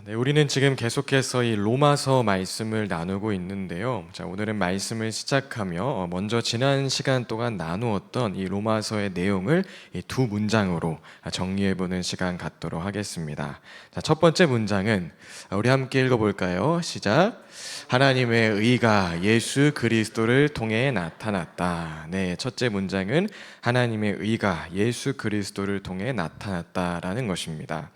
네, 우리는 지금 계속해서 이 로마서 말씀을 나누고 있는데요. 자, 오늘은 말씀을 시작하며 먼저 지난 시간 동안 나누었던 이 로마서의 내용을 이 두 문장으로 정리해보는 시간 갖도록 하겠습니다. 자, 첫 번째 문장은 우리 함께 읽어볼까요? 시작. 하나님의 의가 예수 그리스도를 통해 나타났다. 네, 첫째 문장은 하나님의 의가 예수 그리스도를 통해 나타났다라는 것입니다.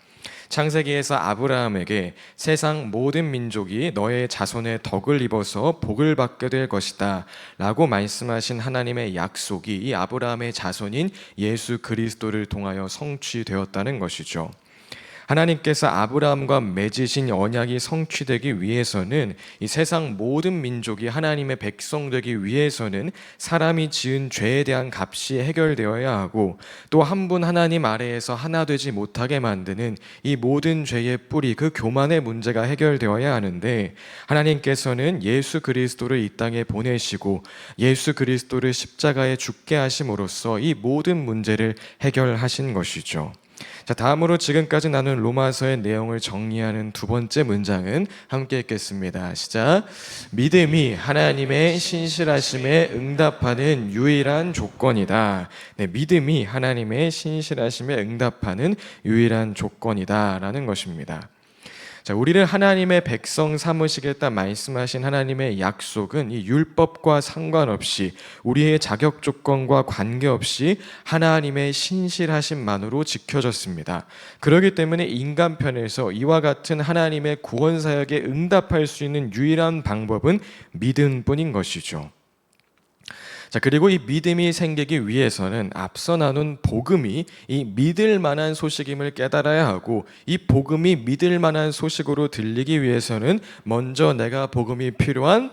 창세기에서 아브라함에게 세상 모든 민족이 너의 자손의 덕을 입어서 복을 받게 될 것이다 라고 말씀하신 하나님의 약속이 이 아브라함의 자손인 예수 그리스도를 통하여 성취되었다는 것이죠. 하나님께서 아브라함과 맺으신 언약이 성취되기 위해서는 이 세상 모든 민족이 하나님의 백성 되기 위해서는 사람이 지은 죄에 대한 값이 해결되어야 하고 또 한 분 하나님 아래에서 하나 되지 못하게 만드는 이 모든 죄의 뿌리, 그 교만의 문제가 해결되어야 하는데, 하나님께서는 예수 그리스도를 이 땅에 보내시고 예수 그리스도를 십자가에 죽게 하심으로써 이 모든 문제를 해결하신 것이죠. 자, 다음으로 지금까지 나눈 로마서의 내용을 정리하는 두 번째 문장은 함께 읽겠습니다. 시작. 믿음이 하나님의 신실하심에 응답하는 유일한 조건이다. 네, 믿음이 하나님의 신실하심에 응답하는 유일한 조건이다 라는 것입니다. 자, 우리를 하나님의 백성 삼으시겠다 말씀하신 하나님의 약속은 이 율법과 상관없이 우리의 자격 조건과 관계없이 하나님의 신실하심만으로 지켜졌습니다. 그렇기 때문에 인간편에서 이와 같은 하나님의 구원 사역에 응답할 수 있는 유일한 방법은 믿음뿐인 것이죠. 자, 그리고 이 믿음이 생기기 위해서는 앞서 나눈 복음이 이 믿을 만한 소식임을 깨달아야 하고, 이 복음이 믿을 만한 소식으로 들리기 위해서는 먼저 내가 복음이 필요한,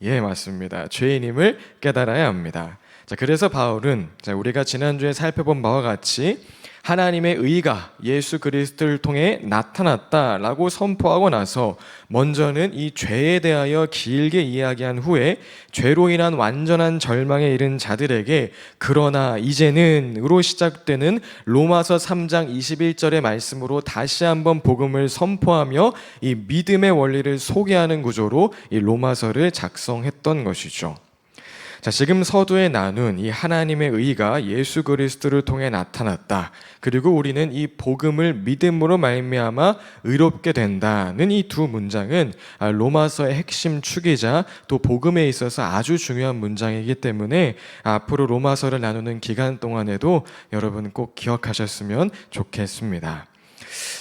맞습니다, 죄인임을 깨달아야 합니다. 자, 그래서 바울은 우리가 지난주에 살펴본 바와 같이 하나님의 의가 예수 그리스도를 통해 나타났다라고 선포하고 나서 먼저는 이 죄에 대하여 길게 이야기한 후에 죄로 인한 완전한 절망에 이른 자들에게 그러나 이제는으로 시작되는 로마서 3장 21절의 말씀으로 다시 한번 복음을 선포하며 이 믿음의 원리를 소개하는 구조로 이 로마서를 작성했던 것이죠. 자, 지금 서두에 나눈 이 하나님의 의가 예수 그리스도를 통해 나타났다. 그리고 우리는 이 복음을 믿음으로 말미암아 의롭게 된다는 이 두 문장은 로마서의 핵심 축이자 또 복음에 있어서 아주 중요한 문장이기 때문에 앞으로 로마서를 나누는 기간 동안에도 여러분 꼭 기억하셨으면 좋겠습니다.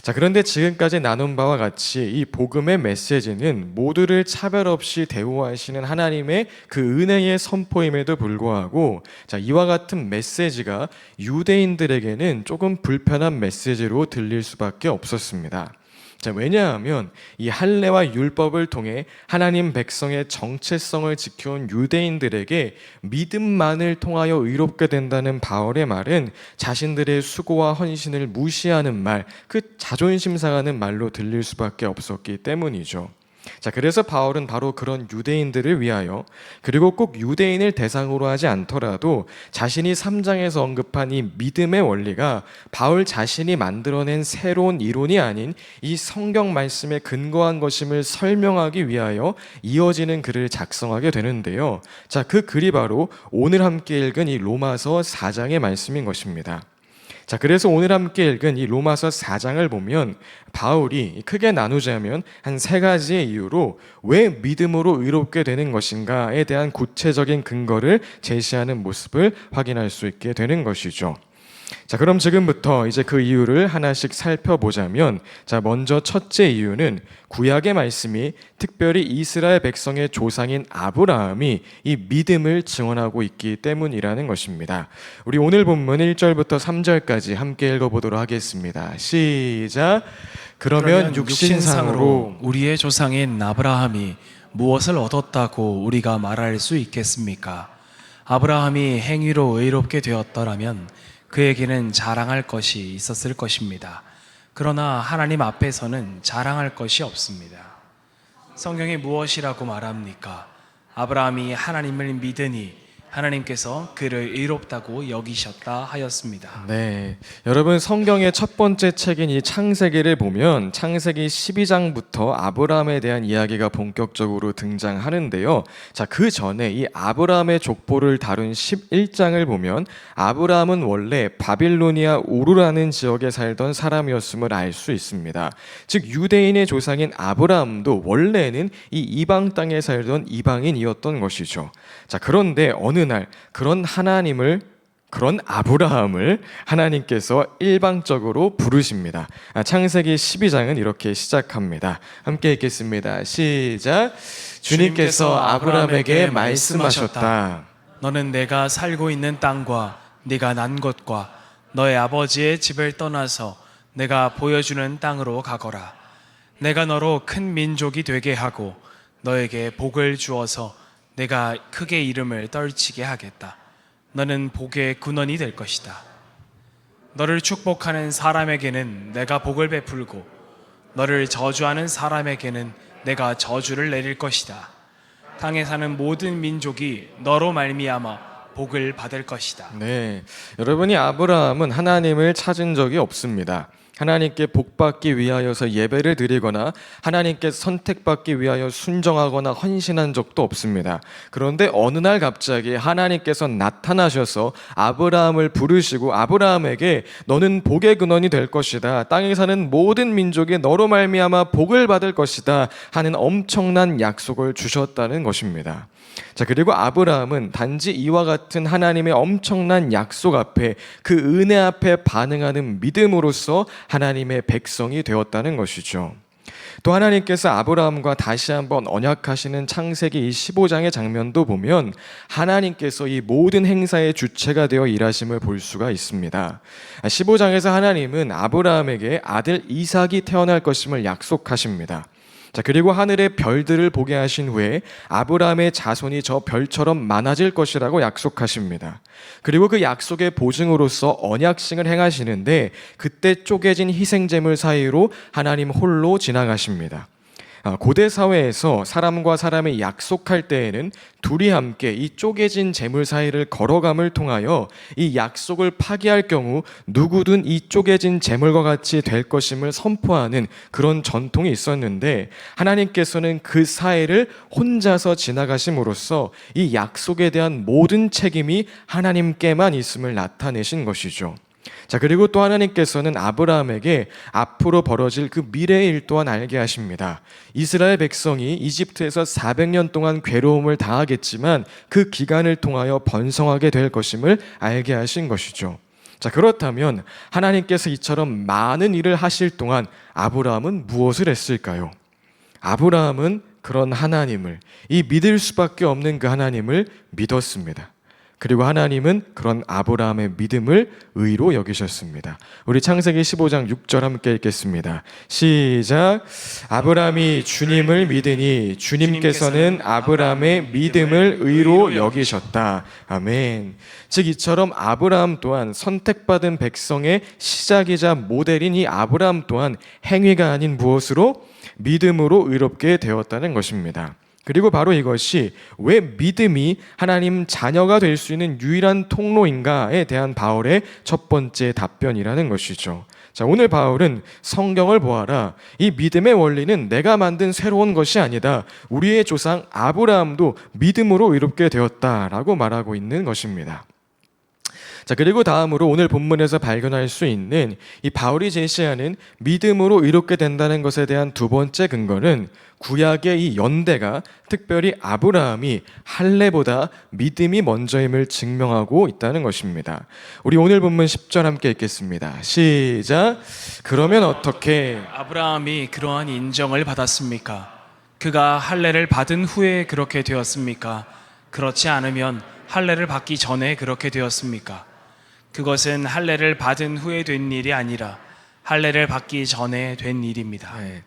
자, 그런데 지금까지 나눈 바와 같이 이 복음의 메시지는 모두를 차별 없이 대우하시는 하나님의 그 은혜의 선포임에도 불구하고, 자, 이와 같은 메시지가 유대인들에게는 조금 불편한 메시지로 들릴 수밖에 없었습니다. 자, 왜냐하면 이 할례와 율법을 통해 하나님 백성의 정체성을 지켜온 유대인들에게 믿음만을 통하여 의롭게 된다는 바울의 말은 자신들의 수고와 헌신을 무시하는 말, 그 자존심 상하는 말로 들릴 수밖에 없었기 때문이죠. 자, 그래서 바울은 바로 그런 유대인들을 위하여, 그리고 꼭 유대인을 대상으로 하지 않더라도 자신이 3장에서 언급한 이 믿음의 원리가 바울 자신이 만들어낸 새로운 이론이 아닌 이 성경 말씀에 근거한 것임을 설명하기 위하여 이어지는 글을 작성하게 되는데요. 자, 그 글이 바로 오늘 함께 읽은 이 로마서 4장의 말씀인 것입니다. 자, 그래서 오늘 함께 읽은 이 로마서 4장을 보면 바울이 크게 나누자면 한 세 가지의 이유로 왜 믿음으로 의롭게 되는 것인가에 대한 구체적인 근거를 제시하는 모습을 확인할 수 있게 되는 것이죠. 자, 그럼 지금부터 이제 그 이유를 하나씩 살펴보자면, 자, 먼저 첫째 이유는 구약의 말씀이 특별히 이스라엘 백성의 조상인 아브라함이 이 믿음을 증언하고 있기 때문이라는 것입니다. 우리 오늘 본문 1절부터 3절까지 함께 읽어보도록 하겠습니다. 시작. 그러면 육신상으로 우리의 조상인 아브라함이 무엇을 얻었다고 우리가 말할 수 있겠습니까? 아브라함이 행위로 의롭게 되었더라면 그에게는 자랑할 것이 있었을 것입니다. 그러나 하나님 앞에서는 자랑할 것이 없습니다. 성경이 무엇이라고 말합니까? 아브라함이 하나님을 믿으니 하나님께서 그를 의롭다고 여기셨다 하였습니다. 네, 여러분 성경의 첫 번째 책인 이 창세기를 보면 창세기 12장부터 아브라함에 대한 이야기가 본격적으로 등장하는데요. 자, 그 전에 이 아브라함의 족보를 다룬 11장을 보면 아브라함은 원래 바빌로니아 우르라는 지역에 살던 사람이었음을 알 수 있습니다. 즉 유대인의 조상인 아브라함도 원래는 이 이방 땅에 살던 이방인이었던 것이죠. 자, 그런데 어느 날 그런 아브라함을 하나님께서 일방적으로 부르십니다. 창세기 12장은 이렇게 시작합니다. 함께 읽겠습니다. 시작. 주님께서 아브라함에게 말씀하셨다. 너는 내가 살고 있는 땅과 네가 난 곳과 너의 아버지의 집을 떠나서 내가 보여주는 땅으로 가거라. 내가 너로 큰 민족이 되게 하고 너에게 복을 주어서 내가 크게 이름을 떨치게 하겠다. 너는 복의 근원이 될 것이다. 너를 축복하는 사람에게는 내가 복을 베풀고 너를 저주하는 사람에게는 내가 저주를 내릴 것이다. 땅에 사는 모든 민족이 너로 말미암아 복을 받을 것이다. 네, 여러분이 아브라함은 하나님을 찾은 적이 없습니다. 하나님께 복받기 위하여서 예배를 드리거나 하나님께 선택받기 위하여 순정하거나 헌신한 적도 없습니다. 그런데 어느 날 갑자기 하나님께서 나타나셔서 아브라함을 부르시고 아브라함에게 너는 복의 근원이 될 것이다. 땅에 사는 모든 민족이 너로 말미암아 복을 받을 것이다 하는 엄청난 약속을 주셨다는 것입니다. 자, 그리고 아브라함은 단지 이와 같은 하나님의 엄청난 약속 앞에 그 은혜 앞에 반응하는 믿음으로써 하나님의 백성이 되었다는 것이죠. 또 하나님께서 아브라함과 다시 한번 언약하시는 창세기 15장의 장면도 보면 하나님께서 이 모든 행사의 주체가 되어 일하심을 볼 수가 있습니다. 15장에서 하나님은 아브라함에게 아들 이삭이 태어날 것임을 약속하십니다. 자, 그리고 하늘의 별들을 보게 하신 후에 아브라함의 자손이 저 별처럼 많아질 것이라고 약속하십니다. 그리고 그 약속의 보증으로서 언약식을 행하시는데 그때 쪼개진 희생제물 사이로 하나님 홀로 지나가십니다. 고대 사회에서 사람과 사람이 약속할 때에는 둘이 함께 이 쪼개진 제물 사이를 걸어감을 통하여 이 약속을 파기할 경우 누구든 이 쪼개진 제물과 같이 될 것임을 선포하는 그런 전통이 있었는데 하나님께서는 그 사이를 혼자서 지나가심으로써 이 약속에 대한 모든 책임이 하나님께만 있음을 나타내신 것이죠. 자, 그리고 또 하나님께서는 아브라함에게 앞으로 벌어질 그 미래의 일 또한 알게 하십니다. 이스라엘 백성이 이집트에서 400년 동안 괴로움을 당하겠지만 그 기간을 통하여 번성하게 될 것임을 알게 하신 것이죠. 자, 그렇다면 하나님께서 이처럼 많은 일을 하실 동안 아브라함은 무엇을 했을까요? 아브라함은 그런 하나님을, 이 믿을 수밖에 없는 그 하나님을 믿었습니다. 그리고 하나님은 그런 아브라함의 믿음을 의로 여기셨습니다. 우리 창세기 15장 6절 함께 읽겠습니다. 시작. 아브라함이 주님을 믿으니 주님께서는 아브라함의 믿음을 의로 여기셨다. 아멘. 즉 이처럼 아브라함 또한 선택받은 백성의 시작이자 모델인 이 아브라함 또한 행위가 아닌 무엇으로? 믿음으로 의롭게 되었다는 것입니다. 그리고 바로 이것이 왜 믿음이 하나님 자녀가 될 수 있는 유일한 통로인가에 대한 바울의 첫 번째 답변이라는 것이죠. 자, 오늘 바울은 성경을 보아라. 이 믿음의 원리는 내가 만든 새로운 것이 아니다. 우리의 조상 아브라함도 믿음으로 의롭게 되었다라고 말하고 있는 것입니다. 자, 그리고 다음으로 오늘 본문에서 발견할 수 있는 이 바울이 제시하는 믿음으로 의롭게 된다는 것에 대한 두 번째 근거는 구약의 이 연대가 특별히 아브라함이 할례보다 믿음이 먼저임을 증명하고 있다는 것입니다. 우리 오늘 본문 10절 함께 읽겠습니다. 시작. 그러면 어떻게 아브라함이 그러한 인정을 받았습니까? 그가 할례를 받은 후에 그렇게 되었습니까? 그렇지 않으면 할례를 받기 전에 그렇게 되었습니까? 그것은 할례를 받은 후에 된 일이 아니라 할례를 받기 전에 된 일입니다. 네.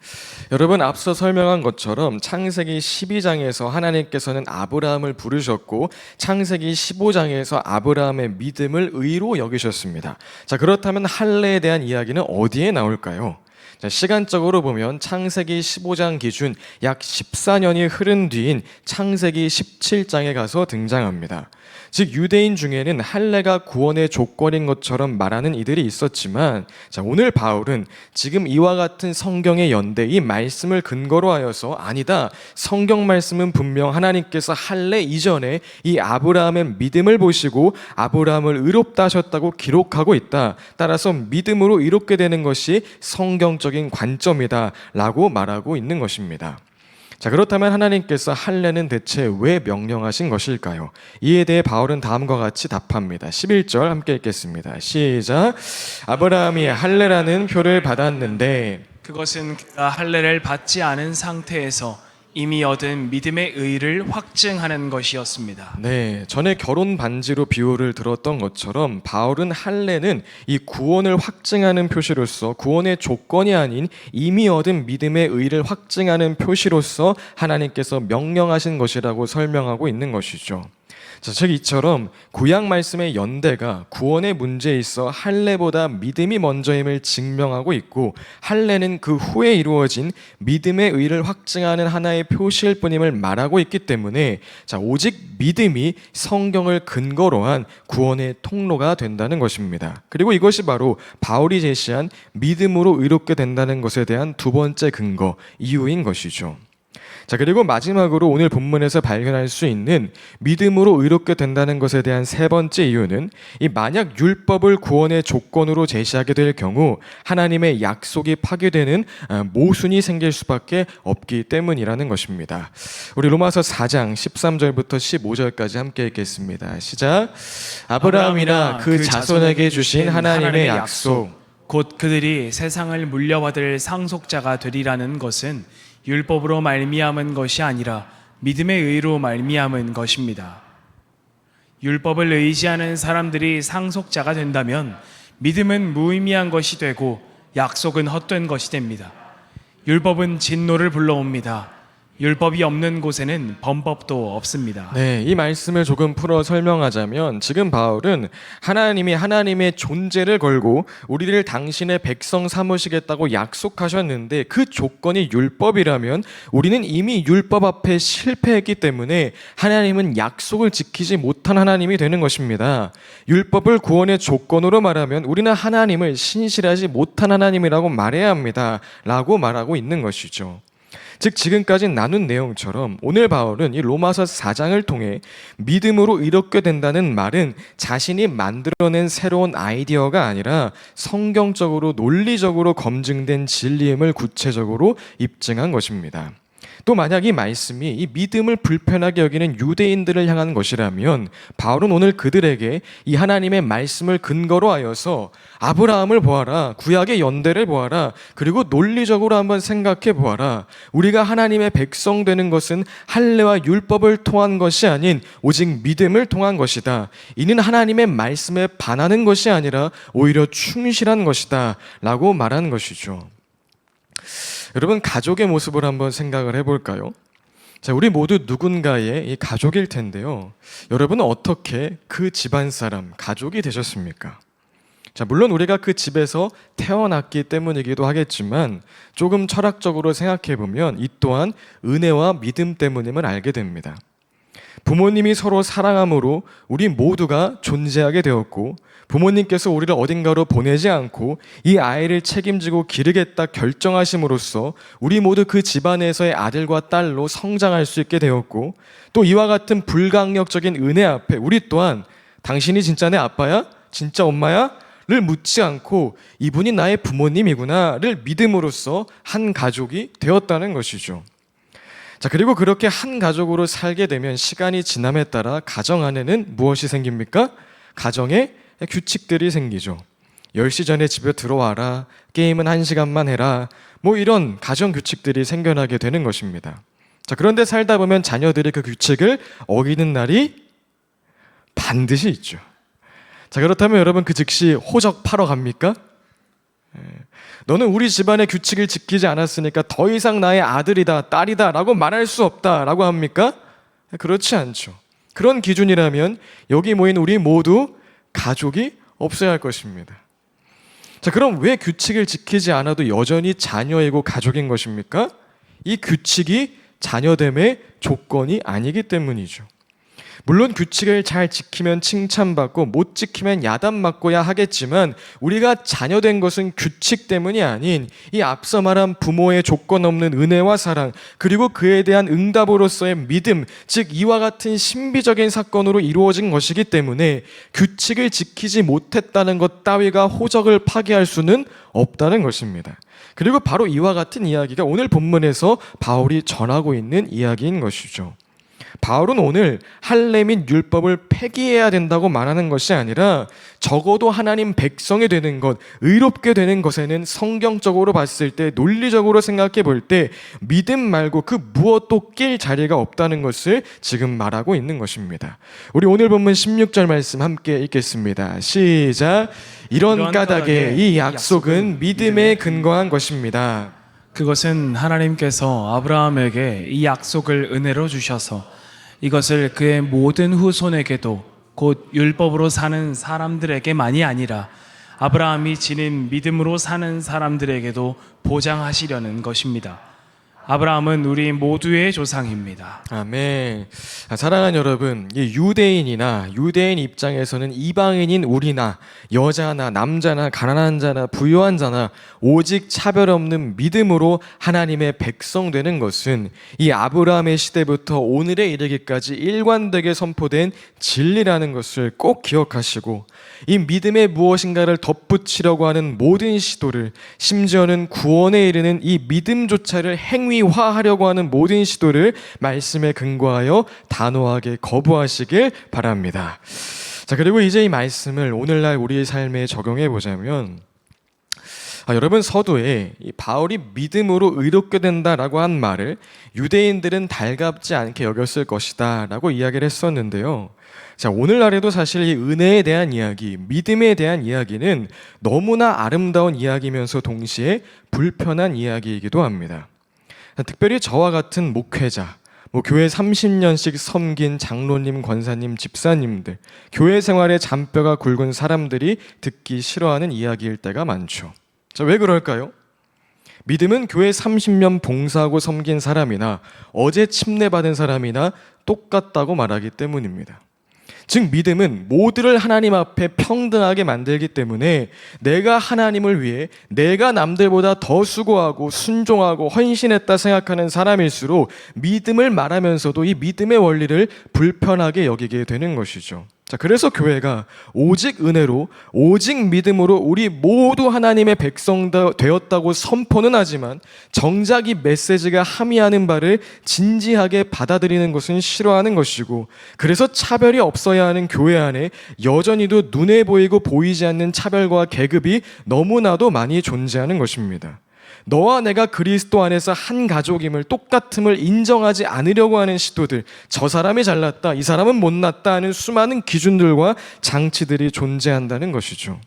여러분 앞서 설명한 것처럼 창세기 12장에서 하나님께서는 아브라함을 부르셨고 창세기 15장에서 아브라함의 믿음을 의로 여기셨습니다. 자, 그렇다면 할례에 대한 이야기는 어디에 나올까요? 자, 시간적으로 보면 창세기 15장 기준 약 14년이 흐른 뒤인 창세기 17장에 가서 등장합니다. 즉 유대인 중에는 할례가 구원의 조건인 것처럼 말하는 이들이 있었지만, 자, 오늘 바울은 지금 이와 같은 성경의 연대, 이 말씀을 근거로 하여서 아니다, 성경 말씀은 분명 하나님께서 할례 이전에 이 아브라함의 믿음을 보시고 아브라함을 의롭다 하셨다고 기록하고 있다. 따라서 믿음으로 의롭게 되는 것이 성경적인 관점이다 라고 말하고 있는 것입니다. 자, 그렇다면 하나님께서 할례는 대체 왜 명령하신 것일까요? 이에 대해 바울은 다음과 같이 답합니다. 11절 함께 읽겠습니다. 시작. 아브라함이 할례라는 표를 받았는데 그것은 그가 할례를 받지 않은 상태에서 이미 얻은 믿음의 의를 확증하는 것이었습니다. 네, 전에 결혼 반지로 비유를 들었던 것처럼 바울은 할례는 이 구원을 확증하는 표시로서, 구원의 조건이 아닌 이미 얻은 믿음의 의를 확증하는 표시로서 하나님께서 명령하신 것이라고 설명하고 있는 것이죠. 자, 즉 이처럼 구약 말씀의 연대가 구원의 문제에 있어 할례보다 믿음이 먼저임을 증명하고 있고, 할례는 그 후에 이루어진 믿음의 의를 확증하는 하나의 표시일 뿐임을 말하고 있기 때문에, 자, 오직 믿음이 성경을 근거로 한 구원의 통로가 된다는 것입니다. 그리고 이것이 바로 바울이 제시한 믿음으로 의롭게 된다는 것에 대한 두 번째 근거, 이유인 것이죠. 자, 그리고 마지막으로 오늘 본문에서 발견할 수 있는 믿음으로 의롭게 된다는 것에 대한 세 번째 이유는, 이 만약 율법을 구원의 조건으로 제시하게 될 경우 하나님의 약속이 파괴되는 모순이 생길 수밖에 없기 때문이라는 것입니다. 우리 로마서 4장 13절부터 15절까지 함께 읽겠습니다. 시작. 아브라함이나 그 자손에게 주신 하나님의 약속, 곧 그들이 세상을 물려받을 상속자가 되리라는 것은 율법으로 말미암은 것이 아니라 믿음의 의로 말미암은 것입니다. 율법을 의지하는 사람들이 상속자가 된다면 믿음은 무의미한 것이 되고 약속은 헛된 것이 됩니다. 율법은 진노를 불러옵니다. 율법이 없는 곳에는 범법도 없습니다. 네, 이 말씀을 조금 풀어 설명하자면, 지금 바울은 하나님이 하나님의 존재를 걸고 우리를 당신의 백성 삼으시겠다고 약속하셨는데, 그 조건이 율법이라면 우리는 이미 율법 앞에 실패했기 때문에 하나님은 약속을 지키지 못한 하나님이 되는 것입니다. 율법을 구원의 조건으로 말하면 우리는 하나님을 신실하지 못한 하나님이라고 말해야 합니다 라고 말하고 있는 것이죠. 즉 지금까지 나눈 내용처럼 오늘 바울은 이 로마서 4장을 통해 믿음으로 의롭게 된다는 말은 자신이 만들어낸 새로운 아이디어가 아니라 성경적으로 논리적으로 검증된 진리임을 구체적으로 입증한 것입니다. 또 만약 이 말씀이 이 믿음을 불편하게 여기는 유대인들을 향한 것이라면, 바울은 오늘 그들에게 이 하나님의 말씀을 근거로 하여서 아브라함을 보아라, 구약의 연대를 보아라, 그리고 논리적으로 한번 생각해 보아라. 우리가 하나님의 백성 되는 것은 할례와 율법을 통한 것이 아닌 오직 믿음을 통한 것이다. 이는 하나님의 말씀에 반하는 것이 아니라 오히려 충실한 것이다 라고 말한 것이죠. 여러분, 가족의 모습을 한번 생각을 해볼까요? 자, 우리 모두 누군가의 이 가족일 텐데요. 여러분은 어떻게 그 집안 사람, 가족이 되셨습니까? 자, 물론 우리가 그 집에서 태어났기 때문이기도 하겠지만, 조금 철학적으로 생각해보면 이 또한 은혜와 믿음 때문임을 알게 됩니다. 부모님이 서로 사랑함으로 우리 모두가 존재하게 되었고, 부모님께서 우리를 어딘가로 보내지 않고 이 아이를 책임지고 기르겠다 결정하심으로써 우리 모두 그 집안에서의 아들과 딸로 성장할 수 있게 되었고, 또 이와 같은 불강력적인 은혜 앞에 우리 또한 당신이 진짜 내 아빠야? 진짜 엄마야? 를 묻지 않고 이분이 나의 부모님이구나 를 믿음으로써 한 가족이 되었다는 것이죠. 자, 그리고 그렇게 한 가족으로 살게 되면 시간이 지남에 따라 가정 안에는 무엇이 생깁니까? 가정에 규칙들이 생기죠. 10시 전에 집에 들어와라, 게임은 1시간만 해라, 뭐 이런 가정 규칙들이 생겨나게 되는 것입니다. 자, 그런데 살다 보면 자녀들이 그 규칙을 어기는 날이 반드시 있죠. 자, 그렇다면 여러분, 그 즉시 호적 팔어 갑니까? 너는 우리 집안의 규칙을 지키지 않았으니까 더 이상 나의 아들이다, 딸이다 라고 말할 수 없다 라고 합니까? 그렇지 않죠. 그런 기준이라면 여기 모인 우리 모두 가족이 없어야 할 것입니다. 자, 그럼 왜 규칙을 지키지 않아도 여전히 자녀이고 가족인 것입니까? 이 규칙이 자녀됨의 조건이 아니기 때문이죠. 물론 규칙을 잘 지키면 칭찬받고 못 지키면 야단맞고야 하겠지만 우리가 자녀된 것은 규칙 때문이 아닌 이 앞서 말한 부모의 조건 없는 은혜와 사랑, 그리고 그에 대한 응답으로서의 믿음, 즉 이와 같은 신비적인 사건으로 이루어진 것이기 때문에 규칙을 지키지 못했다는 것 따위가 호적을 파기할 수는 없다는 것입니다. 그리고 바로 이와 같은 이야기가 오늘 본문에서 바울이 전하고 있는 이야기인 것이죠. 바울은 오늘 할례 및 율법을 폐기해야 된다고 말하는 것이 아니라 적어도 하나님 백성이 되는 것, 의롭게 되는 것에는 성경적으로 봤을 때, 논리적으로 생각해 볼 때 믿음 말고 그 무엇도 낄 자리가 없다는 것을 지금 말하고 있는 것입니다. 우리 오늘 본문 16절 말씀 함께 읽겠습니다. 시작. 이런 까닭에 이 약속은 믿음에 근거한 것입니다. 그것은 하나님께서 아브라함에게 이 약속을 은혜로 주셔서 이것을 그의 모든 후손에게도 곧 율법으로 사는 사람들에게만이 아니라 아브라함이 지닌 믿음으로 사는 사람들에게도 보장하시려는 것입니다. 아브라함은 우리 모두의 조상입니다. 아멘. 사랑하는 여러분, 이 유대인이나 유대인 입장에서는 이방인인 우리나 여자나 남자나 가난한 자나 부유한 자나 오직 차별 없는 믿음으로 하나님의 백성 되는 것은 이 아브라함의 시대부터 오늘에 이르기까지 일관되게 선포된 진리라는 것을 꼭 기억하시고, 이 믿음의 무엇인가를 덧붙이려고 하는 모든 시도를, 심지어는 구원에 이르는 이 믿음조차를 행위화하려고 하는 모든 시도를 말씀에 근거하여 단호하게 거부하시길 바랍니다. 자, 그리고 이제 이 말씀을 오늘날 우리의 삶에 적용해 보자면, 여러분, 서두에 이 바울이 믿음으로 의롭게 된다라고 한 말을 유대인들은 달갑지 않게 여겼을 것이다 라고 이야기를 했었는데요. 자, 오늘날에도 사실 이 은혜에 대한 이야기, 믿음에 대한 이야기는 너무나 아름다운 이야기면서 동시에 불편한 이야기이기도 합니다. 특별히 저와 같은 목회자, 교회 30년씩 섬긴 장로님, 권사님, 집사님들, 교회 생활에 잔뼈가 굵은 사람들이 듣기 싫어하는 이야기일 때가 많죠. 자, 왜 그럴까요? 믿음은 교회 30년 봉사하고 섬긴 사람이나 어제 침례받은 사람이나 똑같다고 말하기 때문입니다. 즉 믿음은 모두를 하나님 앞에 평등하게 만들기 때문에 내가 하나님을 위해 내가 남들보다 더 수고하고 순종하고 헌신했다 생각하는 사람일수록 믿음을 말하면서도 이 믿음의 원리를 불편하게 여기게 되는 것이죠. 자, 그래서 교회가 오직 은혜로 오직 믿음으로 우리 모두 하나님의 백성 되었다고 선포는 하지만 정작 이 메시지가 함의하는 바를 진지하게 받아들이는 것은 싫어하는 것이고, 그래서 차별이 없어야 하는 교회 안에 여전히도 눈에 보이고 보이지 않는 차별과 계급이 너무나도 많이 존재하는 것입니다. 너와 내가 그리스도 안에서 한 가족임을, 똑같음을 인정하지 않으려고 하는 시도들, 저 사람이 잘났다, 이 사람은 못났다 하는 수많은 기준들과 장치들이 존재한다는 것이죠.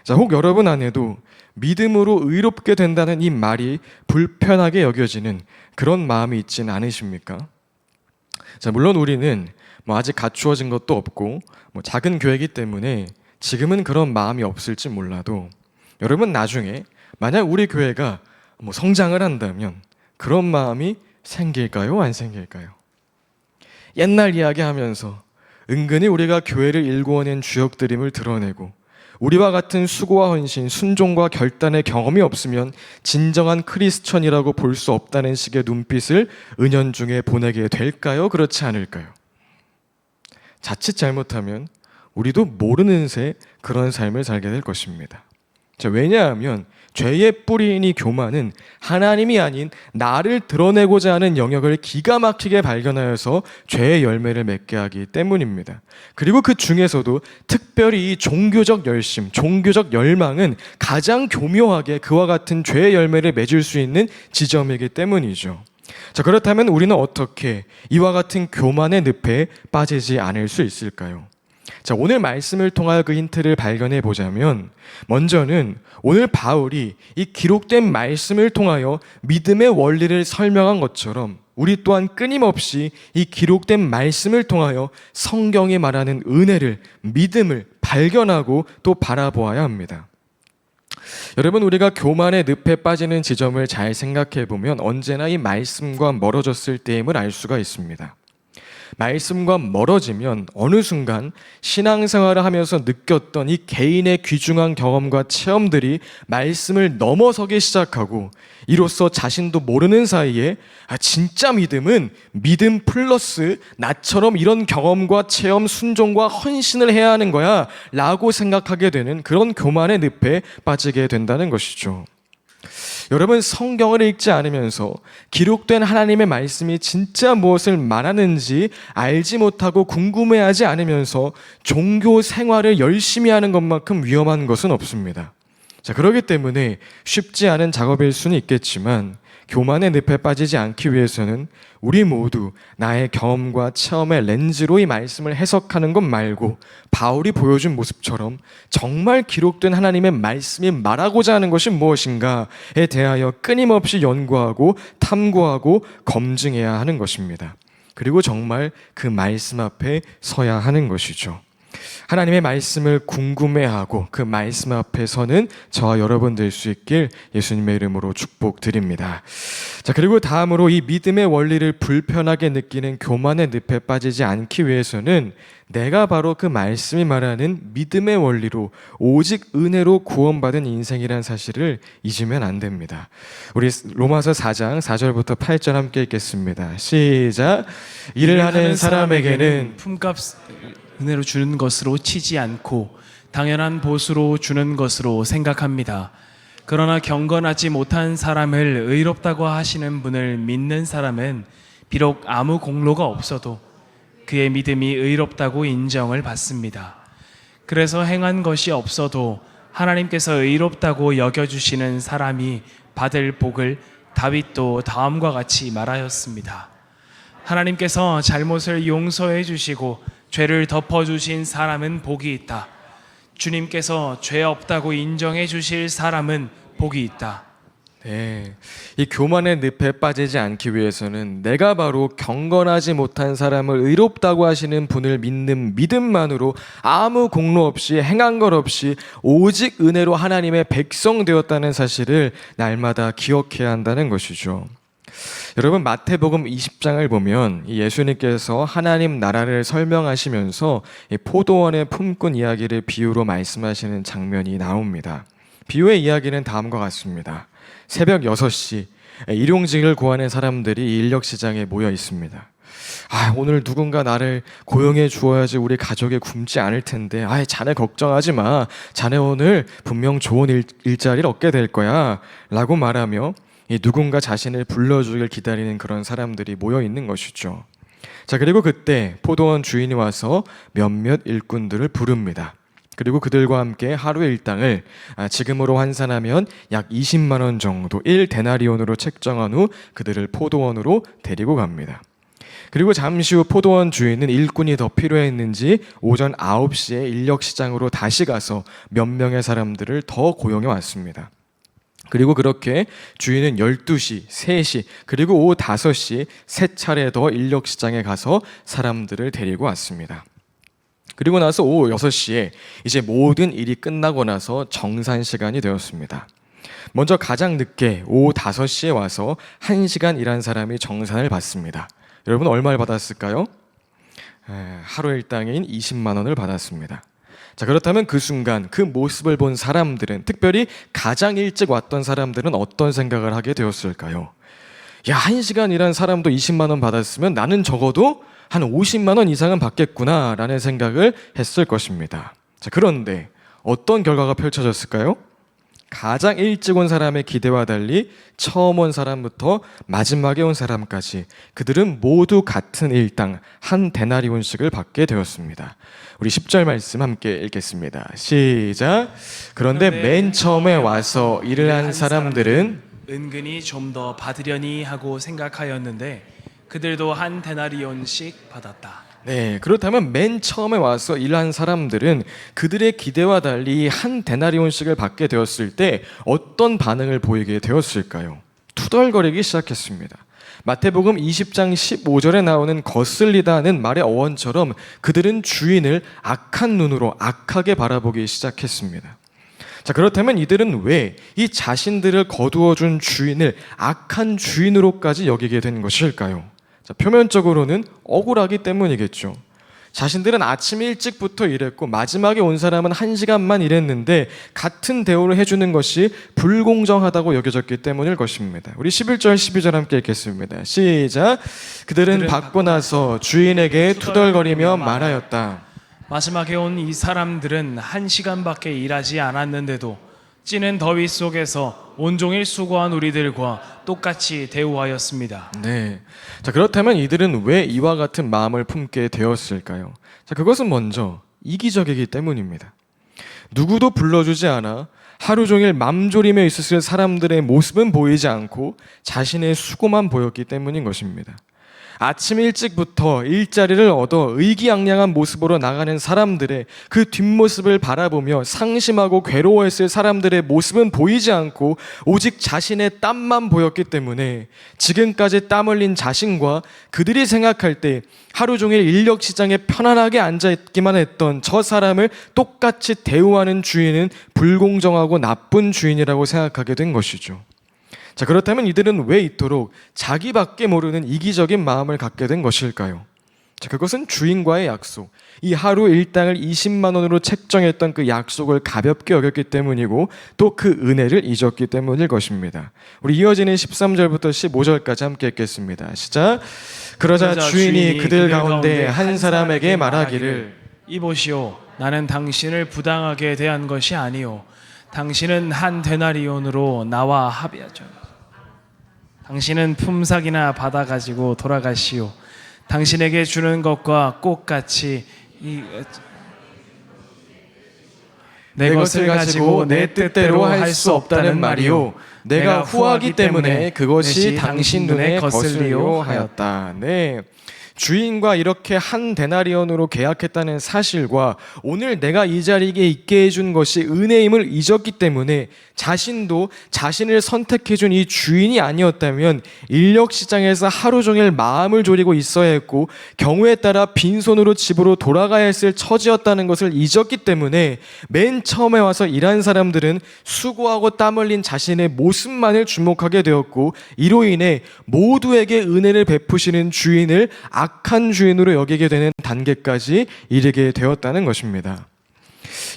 자, 혹 여러분 안에도 믿음으로 의롭게 된다는 이 말이 불편하게 여겨지는 그런 마음이 있진 않으십니까? 자, 물론 우리는 아직 갖추어진 것도 없고 작은 교회이기 때문에 지금은 그런 마음이 없을지 몰라도, 여러분 나중에 만약 우리 교회가 성장을 한다면 그런 마음이 생길까요? 안 생길까요? 옛날 이야기하면서 은근히 우리가 교회를 일구어낸 주역들임을 드러내고, 우리와 같은 수고와 헌신, 순종과 결단의 경험이 없으면 진정한 크리스천이라고 볼 수 없다는 식의 눈빛을 은연중에 보내게 될까요? 그렇지 않을까요? 자칫 잘못하면 우리도 모르는 새 그런 삶을 살게 될 것입니다. 자, 왜냐하면 죄의 뿌리인 이 교만은 하나님이 아닌 나를 드러내고자 하는 영역을 기가 막히게 발견하여서 죄의 열매를 맺게 하기 때문입니다. 그리고 그 중에서도 특별히 이 종교적 열심, 종교적 열망은 가장 교묘하게 그와 같은 죄의 열매를 맺을 수 있는 지점이기 때문이죠. 자, 그렇다면 우리는 어떻게 이와 같은 교만의 늪에 빠지지 않을 수 있을까요? 자, 오늘 말씀을 통하여 그 힌트를 발견해 보자면, 먼저는 오늘 바울이 이 기록된 말씀을 통하여 믿음의 원리를 설명한 것처럼 우리 또한 끊임없이 이 기록된 말씀을 통하여 성경이 말하는 은혜를, 믿음을 발견하고 또 바라보아야 합니다. 여러분, 우리가 교만의 늪에 빠지는 지점을 잘 생각해 보면 언제나 이 말씀과 멀어졌을 때임을 알 수가 있습니다. 말씀과 멀어지면 어느 순간 신앙생활을 하면서 느꼈던 이 개인의 귀중한 경험과 체험들이 말씀을 넘어서기 시작하고, 이로써 자신도 모르는 사이에 진짜 믿음은 믿음 플러스 나처럼 이런 경험과 체험, 순종과 헌신을 해야 하는 거야 라고 생각하게 되는 그런 교만의 늪에 빠지게 된다는 것이죠. 여러분, 성경을 읽지 않으면서 기록된 하나님의 말씀이 진짜 무엇을 말하는지 알지 못하고 궁금해하지 않으면서 종교 생활을 열심히 하는 것만큼 위험한 것은 없습니다. 자, 그렇기 때문에 쉽지 않은 작업일 수는 있겠지만 교만의 늪에 빠지지 않기 위해서는 우리 모두 나의 경험과 체험의 렌즈로 이 말씀을 해석하는 것 말고 바울이 보여준 모습처럼 정말 기록된 하나님의 말씀이 말하고자 하는 것이 무엇인가에 대하여 끊임없이 연구하고 탐구하고 검증해야 하는 것입니다. 그리고 정말 그 말씀 앞에 서야 하는 것이죠. 하나님의 말씀을 궁금해하고 그 말씀 앞에 서는 저와 여러분 될 수 있길 예수님의 이름으로 축복드립니다. 자, 그리고 다음으로 이 믿음의 원리를 불편하게 느끼는 교만의 늪에 빠지지 않기 위해서는 내가 바로 그 말씀이 말하는 믿음의 원리로 오직 은혜로 구원받은 인생이란 사실을 잊으면 안 됩니다. 우리 로마서 4장 4절부터 8절 함께 읽겠습니다. 시작. 일을 하는 사람에게는 품값 은혜로 주는 것으로 치지 않고 당연한 보수로 주는 것으로 생각합니다. 그러나 경건하지 못한 사람을 의롭다고 하시는 분을 믿는 사람은 비록 아무 공로가 없어도 그의 믿음이 의롭다고 인정을 받습니다. 그래서 행한 것이 없어도 하나님께서 의롭다고 여겨주시는 사람이 받을 복을 다윗도 다음과 같이 말하였습니다. 하나님께서 잘못을 용서해 주시고 죄를 덮어주신 사람은 복이 있다. 주님께서 죄 없다고 인정해 주실 사람은 복이 있다. 네, 이 교만의 늪에 빠지지 않기 위해서는 내가 바로 경건하지 못한 사람을 의롭다고 하시는 분을 믿는 믿음만으로 아무 공로 없이 행한 것 없이 오직 은혜로 하나님의 백성 되었다는 사실을 날마다 기억해야 한다는 것이죠. 여러분, 마태복음 20장을 보면 예수님께서 하나님 나라를 설명하시면서 포도원의 품꾼 이야기를 비유로 말씀하시는 장면이 나옵니다. 비유의 이야기는 다음과 같습니다. 새벽 6시 일용직을 구하는 사람들이 인력시장에 모여 있습니다. 오늘 누군가 나를 고용해 주어야지 우리 가족이 굶지 않을 텐데, 자네 걱정하지 마, 자네 오늘 분명 좋은 일자리를 얻게 될 거야 라고 말하며 누군가 자신을 불러주길 기다리는 그런 사람들이 모여 있는 것이죠. 자, 그리고 그때 포도원 주인이 와서 몇몇 일꾼들을 부릅니다. 그리고 그들과 함께 하루 일당을 지금으로 환산하면 약 20만 원 정도 1데나리온으로 책정한 후 그들을 포도원으로 데리고 갑니다. 그리고 잠시 후 포도원 주인은 일꾼이 더 필요했는지 오전 9시에 인력시장으로 다시 가서 몇 명의 사람들을 더 고용해 왔습니다. 그리고 그렇게 주인은 12시, 3시, 그리고 오후 5시 세 차례 더 인력시장에 가서 사람들을 데리고 왔습니다. 그리고 나서 오후 6시에 이제 모든 일이 끝나고 나서 정산 시간이 되었습니다. 먼저 가장 늦게 오후 5시에 와서 1시간 일한 사람이 정산을 받습니다. 여러분, 얼마를 받았을까요? 하루 일당인 20만 원을 받았습니다. 자, 그렇다면 그 순간 그 모습을 본 사람들은, 특별히 가장 일찍 왔던 사람들은 어떤 생각을 하게 되었을까요? 야, 1시간 일한 사람도 20만 원 받았으면 나는 적어도 한 50만 원 이상은 받겠구나 라는 생각을 했을 것입니다. 자, 그런데 어떤 결과가 펼쳐졌을까요? 가장 일찍 온 사람의 기대와 달리 처음 온 사람부터 마지막에 온 사람까지 그들은 모두 같은 일당 한 데나리온씩을 받게 되었습니다. 우리 10절 말씀 함께 읽겠습니다. 시작. 그런데 맨 처음에 와서 일을 한 사람들은 은근히 좀 더 받으려니 하고 생각하였는데 그들도 한 데나리온씩 받았다. 네, 그렇다면 맨 처음에 와서 일한 사람들은 그들의 기대와 달리 한 데나리온씩을 받게 되었을 때 어떤 반응을 보이게 되었을까요? 투덜거리기 시작했습니다. 마태복음 20장 15절에 나오는 거슬리다는 말의 어원처럼 그들은 주인을 악한 눈으로 악하게 바라보기 시작했습니다. 자, 그렇다면 이들은 왜 이 자신들을 거두어준 주인을 악한 주인으로까지 여기게 된 것일까요? 자, 표면적으로는 억울하기 때문이겠죠. 자신들은 아침 일찍부터 일했고 마지막에 온 사람은 1시간만 일했는데 같은 대우를 해주는 것이 불공정하다고 여겨졌기 때문일 것입니다. 우리 11절 12절 함께 읽겠습니다. 시작. 그들은 받고 나서 주인에게 투덜거리며 말하였다. 마지막에 온 이 사람들은 1시간밖에 일하지 않았는데도 찌는 더위 속에서 온종일 수고한 우리들과 똑같이 대우하였습니다. 네. 자, 그렇다면 이들은 왜 이와 같은 마음을 품게 되었을까요? 자, 그것은 먼저 이기적이기 때문입니다. 누구도 불러주지 않아 하루 종일 맘졸이며 있었을 사람들의 모습은 보이지 않고 자신의 수고만 보였기 때문인 것입니다. 아침 일찍부터 일자리를 얻어 의기양양한 모습으로 나가는 사람들의 그 뒷모습을 바라보며 상심하고 괴로워했을 사람들의 모습은 보이지 않고 오직 자신의 땀만 보였기 때문에 지금까지 땀 흘린 자신과 그들이 생각할 때 하루 종일 인력 시장에 편안하게 앉아있기만 했던 저 사람을 똑같이 대우하는 주인은 불공정하고 나쁜 주인이라고 생각하게 된 것이죠. 자, 그렇다면 이들은 왜 이토록 자기밖에 모르는 이기적인 마음을 갖게 된 것일까요? 자, 그것은 주인과의 약속, 이 하루 일당을 20만 원으로 책정했던 그 약속을 가볍게 여겼기 때문이고 또 그 은혜를 잊었기 때문일 것입니다. 우리 이어지는 13절부터 15절까지 함께 읽겠습니다. 시작. 그러자 주인이 그들 가운데 한 사람에게 말하기를 이보시오, 나는 당신을 부당하게 대한 것이 아니오. 당신은 한 데나리온으로 나와 합의하죠. 당신은 품삯이나 받아가지고 돌아가시오. 당신에게 주는 것과 똑같이 내 것을 가지고 내 뜻대로 할 수 없다는 말이오. 내가 후하기 때문에 그것이 당신 눈에 거슬리오 하였다. 네. 주인과 이렇게 한 데나리온으로 계약했다는 사실과 오늘 내가 이 자리에 있게 해준 것이 은혜임을 잊었기 때문에 자신도 자신을 선택해준 이 주인이 아니었다면 인력시장에서 하루 종일 마음을 졸이고 있어야 했고 경우에 따라 빈손으로 집으로 돌아가야 했을 처지였다는 것을 잊었기 때문에 맨 처음에 와서 일한 사람들은 수고하고 땀 흘린 자신의 모습만을 주목하게 되었고 이로 인해 모두에게 은혜를 베푸시는 주인을 악한 주인으로 여기게 되는 단계까지 이르게 되었다는 것입니다.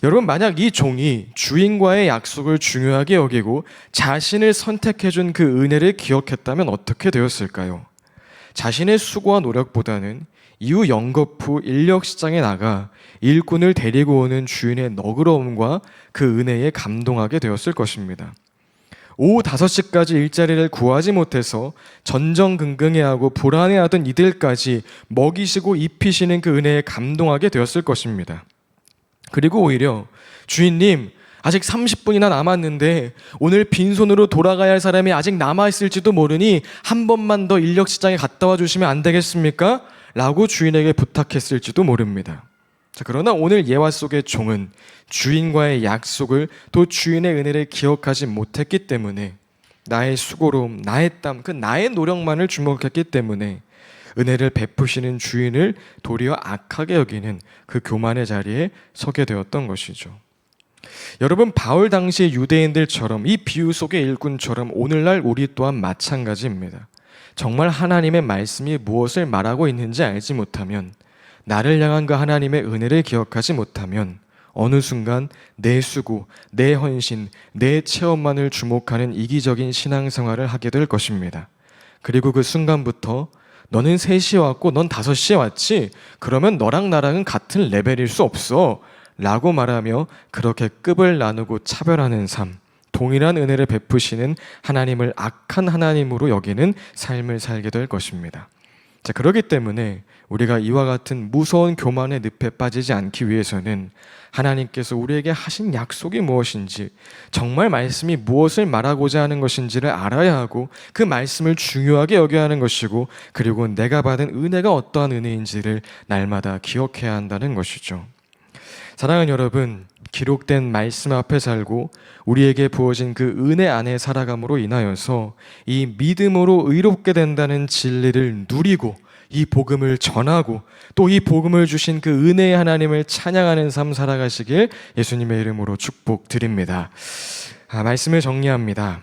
여러분, 만약 이 종이 주인과의 약속을 중요하게 여기고 자신을 선택해준 그 은혜를 기억했다면 어떻게 되었을까요? 자신의 수고와 노력보다는 이후 영겁 후 인력시장에 나가 일꾼을 데리고 오는 주인의 너그러움과 그 은혜에 감동하게 되었을 것입니다. 오후 5시까지 일자리를 구하지 못해서 전전긍긍해하고 불안해하던 이들까지 먹이시고 입히시는 그 은혜에 감동하게 되었을 것입니다. 그리고 오히려 주인님, 아직 30분이나 남았는데 오늘 빈손으로 돌아가야 할 사람이 아직 남아있을지도 모르니 한 번만 더 인력시장에 갔다 와 주시면 안 되겠습니까? 라고 주인에게 부탁했을지도 모릅니다. 자, 그러나 오늘 예화 속의 종은 주인과의 약속을 또 주인의 은혜를 기억하지 못했기 때문에 나의 수고로움, 나의 땀, 그 나의 노력만을 주목했기 때문에 은혜를 베푸시는 주인을 도리어 악하게 여기는 그 교만의 자리에 서게 되었던 것이죠. 여러분, 바울 당시의 유대인들처럼 이 비유 속의 일꾼처럼 오늘날 우리 또한 마찬가지입니다. 정말 하나님의 말씀이 무엇을 말하고 있는지 알지 못하면, 나를 향한 그 하나님의 은혜를 기억하지 못하면 어느 순간 내 수고, 내 헌신, 내 체험만을 주목하는 이기적인 신앙생활을 하게 될 것입니다. 그리고 그 순간부터 너는 3시에 왔고 넌 5시에 왔지? 그러면 너랑 나랑은 같은 레벨일 수 없어 라고 말하며 그렇게 급을 나누고 차별하는 삶, 동일한 은혜를 베푸시는 하나님을 악한 하나님으로 여기는 삶을 살게 될 것입니다. 자, 그렇기 때문에 우리가 이와 같은 무서운 교만의 늪에 빠지지 않기 위해서는 하나님께서 우리에게 하신 약속이 무엇인지, 정말 말씀이 무엇을 말하고자 하는 것인지를 알아야 하고 그 말씀을 중요하게 여겨야 하는 것이고, 그리고 내가 받은 은혜가 어떠한 은혜인지를 날마다 기억해야 한다는 것이죠. 사랑하는 여러분, 기록된 말씀 앞에 살고 우리에게 부어진 그 은혜 안에 살아감으로 인하여서 이 믿음으로 의롭게 된다는 진리를 누리고 이 복음을 전하고 또 이 복음을 주신 그 은혜의 하나님을 찬양하는 삶 살아가시길 예수님의 이름으로 축복드립니다. 말씀을 정리합니다.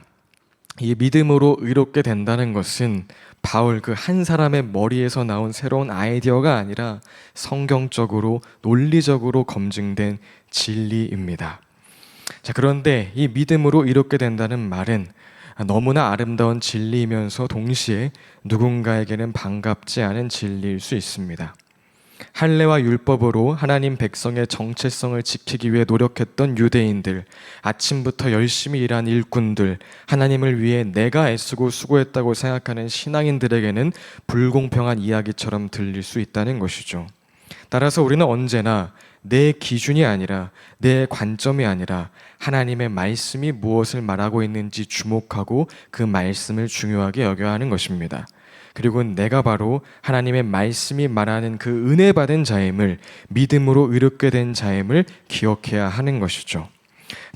이 믿음으로 의롭게 된다는 것은 바울 그 한 사람의 머리에서 나온 새로운 아이디어가 아니라 성경적으로 논리적으로 검증된 진리입니다. 자, 그런데 이 믿음으로 의롭게 된다는 말은 너무나 아름다운 진리이면서 동시에 누군가에게는 반갑지 않은 진리일 수 있습니다. 할례와 율법으로 하나님 백성의 정체성을 지키기 위해 노력했던 유대인들, 아침부터 열심히 일한 일꾼들, 하나님을 위해 내가 애쓰고 수고했다고 생각하는 신앙인들에게는 불공평한 이야기처럼 들릴 수 있다는 것이죠. 따라서 우리는 언제나 내 기준이 아니라, 내 관점이 아니라 하나님의 말씀이 무엇을 말하고 있는지 주목하고 그 말씀을 중요하게 여겨야 하는 것입니다. 그리고 내가 바로 하나님의 말씀이 말하는 그 은혜 받은 자임을, 믿음으로 의롭게 된 자임을 기억해야 하는 것이죠.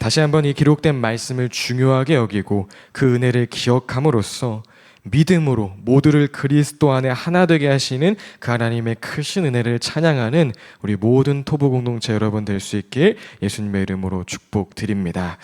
다시 한번 이 기록된 말씀을 중요하게 여기고 그 은혜를 기억함으로써 믿음으로 모두를 그리스도 안에 하나 되게 하시는 그 하나님의 크신 은혜를 찬양하는 우리 모든 토부 공동체 여러분 될 수 있길 예수님의 이름으로 축복드립니다.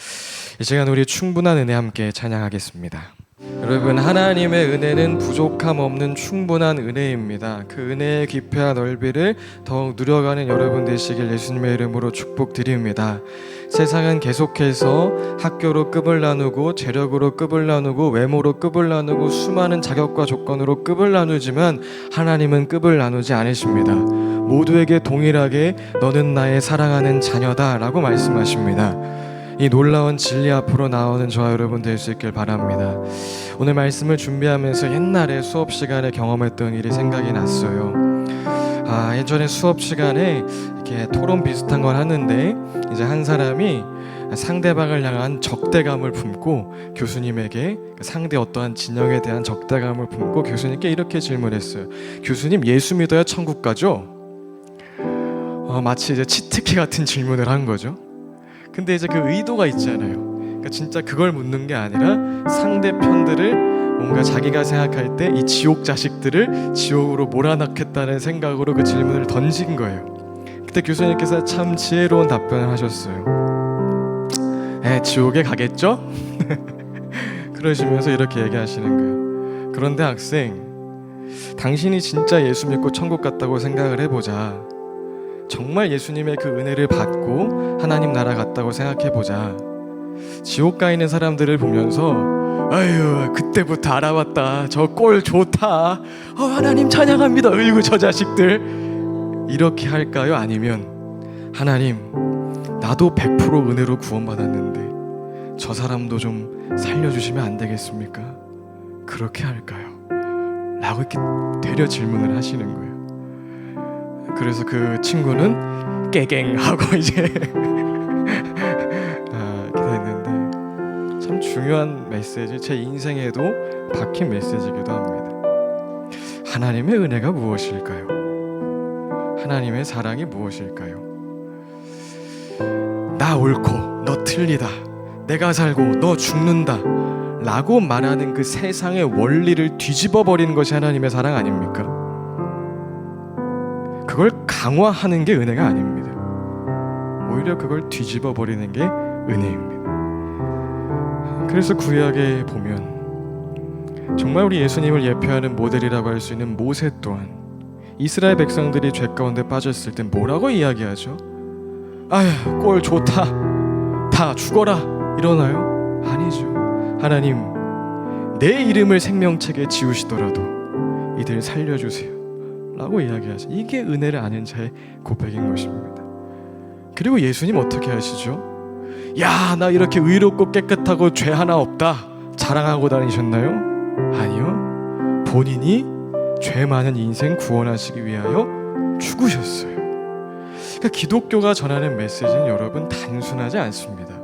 이 시간 우리 충분한 은혜 함께 찬양하겠습니다. 여러분, 하나님의 은혜는 부족함 없는 충분한 은혜입니다. 그 은혜의 깊이와 넓이를 더욱 누려가는 여러분 되시길 예수님의 이름으로 축복드립니다. 세상은 계속해서 학교로 급을 나누고 재력으로 급을 나누고 외모로 급을 나누고 수많은 자격과 조건으로 급을 나누지만 하나님은 급을 나누지 않으십니다. 모두에게 동일하게 너는 나의 사랑하는 자녀다 라고 말씀하십니다. 이 놀라운 진리 앞으로 나오는 저와 여러분 될 수 있길 바랍니다. 오늘 말씀을 준비하면서 옛날에 수업 시간에 경험했던 일이 생각이 났어요. 예전에 수업 시간에 이렇게 토론 비슷한 걸 하는데 이제 한 사람이 상대방을 향한 적대감을 품고 교수님에게 상대 어떠한 진영에 대한 적대감을 품고 교수님께 이렇게 질문했어요. 교수님, 예수 믿어야 천국 가죠? 마치 이제 치트키 같은 질문을 한 거죠. 근데 이제 그 의도가 있잖아요. 그러니까 진짜 그걸 묻는 게 아니라 상대편들을 뭔가 자기가 생각할 때 이 지옥 자식들을 지옥으로 몰아넣겠다는 생각으로 그 질문을 던진 거예요. 그때 교수님께서 참 지혜로운 답변을 하셨어요. 지옥에 가겠죠? 그러시면서 이렇게 얘기하시는 거예요. 그런데 학생, 당신이 진짜 예수 믿고 천국 갔다고 생각을 해보자. 정말 예수님의 그 은혜를 받고 하나님 나라 갔다고 생각해보자. 지옥 가 있는 사람들을 보면서 아유, 그때부터 알아봤다. 저 꼴 좋다. 하나님 찬양합니다. 으이구 저 자식들. 이렇게 할까요? 아니면 하나님, 나도 100% 은혜로 구원받았는데 저 사람도 좀 살려주시면 안 되겠습니까? 그렇게 할까요? 라고 이렇게 되려 질문을 하시는 거예요. 그래서 그 친구는 깨갱 하고 이제 이렇게 됐는데, 참 중요한 메시지, 제 인생에도 박힌 메시지이기도 합니다. 하나님의 은혜가 무엇일까요? 하나님의 사랑이 무엇일까요? 나 옳고 너 틀리다, 내가 살고 너 죽는다 라고 말하는 그 세상의 원리를 뒤집어 버리는 것이 하나님의 사랑 아닙니까? 그걸 강화하는 게 은혜가 아닙니다. 오히려 그걸 뒤집어 버리는 게 은혜입니다. 그래서 구약에 보면 정말 우리 예수님을 예표하는 모델이라고 할 수 있는 모세 또한 이스라엘 백성들이 죄 가운데 빠졌을 때 뭐라고 이야기하죠? 아휴, 꼴 좋다, 다 죽어라 이러나요? 아니죠. 하나님, 내 이름을 생명책에 지우시더라도 이들 살려주세요 라고 이야기하죠. 이게 은혜를 아는 자의 고백인 것입니다. 그리고 예수님 어떻게 하시죠? 야, 나 이렇게 의롭고 깨끗하고 죄 하나 없다 자랑하고 다니셨나요? 아니요. 본인이 죄 많은 인생 구원하시기 위하여 죽으셨어요. 그러니까 기독교가 전하는 메시지는 여러분 단순하지 않습니다.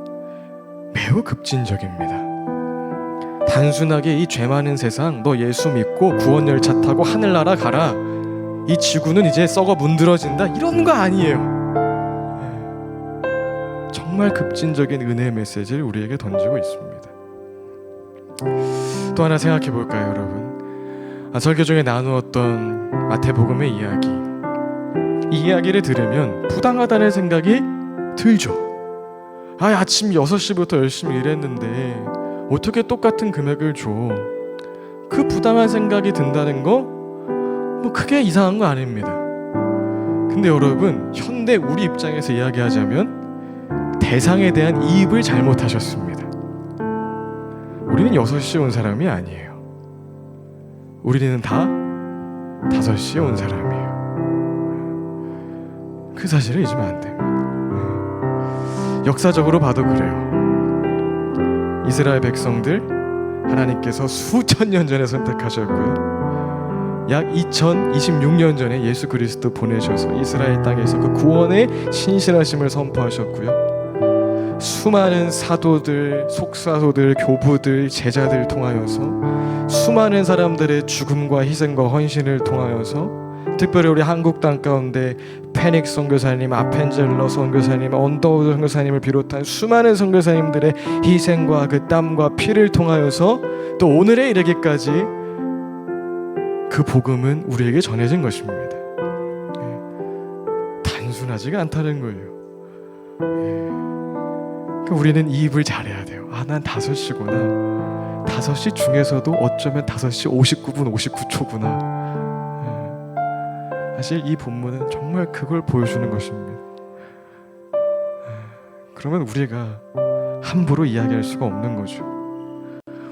매우 급진적입니다. 단순하게 이 죄 많은 세상 너 예수 믿고 구원 열차 타고 하늘나라 가라, 이 지구는 이제 썩어 문드러진다, 이런 거 아니에요. 정말 급진적인 은혜의 메시지를 우리에게 던지고 있습니다. 또 하나 생각해 볼까요, 여러분? 설교 중에 나누었던 마태복음의 이야기, 이 이야기를 들으면 부당하다는 생각이 들죠. 아침 6시부터 열심히 일했는데 어떻게 똑같은 금액을 줘? 그 부당한 생각이 든다는 거 뭐 크게 이상한 거 아닙니다. 근데 여러분, 현대 우리 입장에서 이야기하자면 대상에 대한 이입을 잘못하셨습니다. 우리는 6시에 온 사람이 아니에요. 우리는 다 5시에 온 사람이에요. 그 사실을 잊으면 안 됩니다. 역사적으로 봐도 그래요. 이스라엘 백성들 하나님께서 수천 년 전에 선택하셨고요. 약 2026년 전에 예수 그리스도 보내셔서 이스라엘 땅에서 그 구원의 신실하심을 선포하셨고요. 수많은 사도들, 속사도들, 교부들, 제자들 통하여서 수많은 사람들의 죽음과 희생과 헌신을 통하여서 특별히 우리 한국 땅 가운데 페닉 선교사님, 아펜젤러 선교사님, 언더우드 선교사님을 비롯한 수많은 선교사님들의 희생과 그 땀과 피를 통하여서 또 오늘에 이르기까지 그 복음은 우리에게 전해진 것입니다. 단순하지가 않다는 거예요. 그러니까 우리는 이입을 잘해야 돼요. 난 5시구나. 5시 중에서도 어쩌면 5시 59분 59초구나. 사실 이 본문은 정말 그걸 보여주는 것입니다. 그러면 우리가 함부로 이야기할 수가 없는 거죠.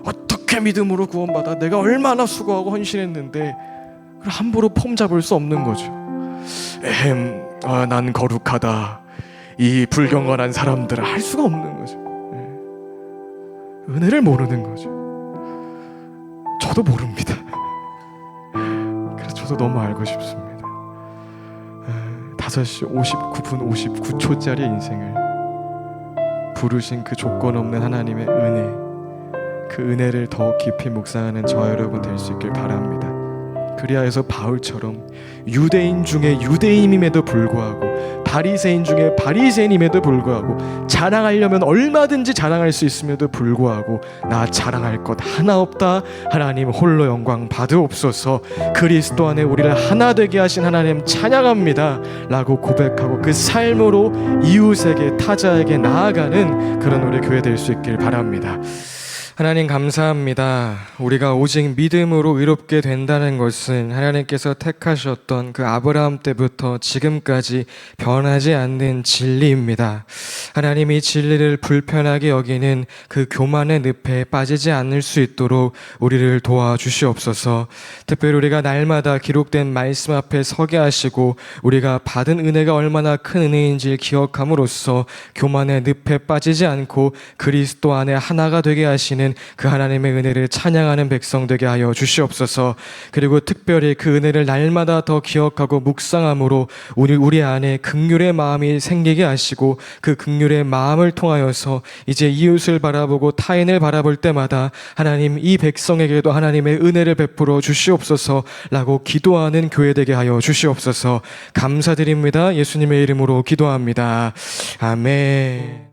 어떻게 믿음으로 구원받아? 내가 얼마나 수고하고 헌신했는데 그걸 함부로 폼 잡을 수 없는 거죠. 난 거룩하다. 이 불경건한 사람들을 할 수가 없는 거죠. 은혜를 모르는 거죠. 저도 모릅니다. 그래서 저도 너무 알고 싶습니다. 5시 59분 59초짜리 인생을 부르신 그 조건 없는 하나님의 은혜, 그 은혜를 더 깊이 묵상하는 저와 여러분 될 수 있길 바랍니다. 그리하여서 바울처럼 유대인 중에 유대인임에도 불구하고 바리새인 중에 바리새인임에도 불구하고 자랑하려면 얼마든지 자랑할 수 있음에도 불구하고 나 자랑할 것 하나 없다. 하나님 홀로 영광 받으옵소서. 그리스도 안에 우리를 하나 되게 하신 하나님 찬양합니다 라고 고백하고 그 삶으로 이웃에게 타자에게 나아가는 그런 우리 교회 될 수 있길 바랍니다. 하나님 감사합니다. 우리가 오직 믿음으로 의롭게 된다는 것은 하나님께서 택하셨던 그 아브라함 때부터 지금까지 변하지 않는 진리입니다. 하나님 이 진리를 불편하게 여기는 그 교만의 늪에 빠지지 않을 수 있도록 우리를 도와주시옵소서. 특별히 우리가 날마다 기록된 말씀 앞에 서게 하시고 우리가 받은 은혜가 얼마나 큰 은혜인지 기억함으로써 교만의 늪에 빠지지 않고 그리스도 안에 하나가 되게 하시는 그 하나님의 은혜를 찬양하는 백성 되게 하여 주시옵소서. 그리고 특별히 그 은혜를 날마다 더 기억하고 묵상함으로 우리 안에 긍휼의 마음이 생기게 하시고 그 긍휼의 마음을 통하여서 이제 이웃을 바라보고 타인을 바라볼 때마다 하나님 이 백성에게도 하나님의 은혜를 베풀어 주시옵소서 라고 기도하는 교회 되게 하여 주시옵소서. 감사드립니다. 예수님의 이름으로 기도합니다. 아멘.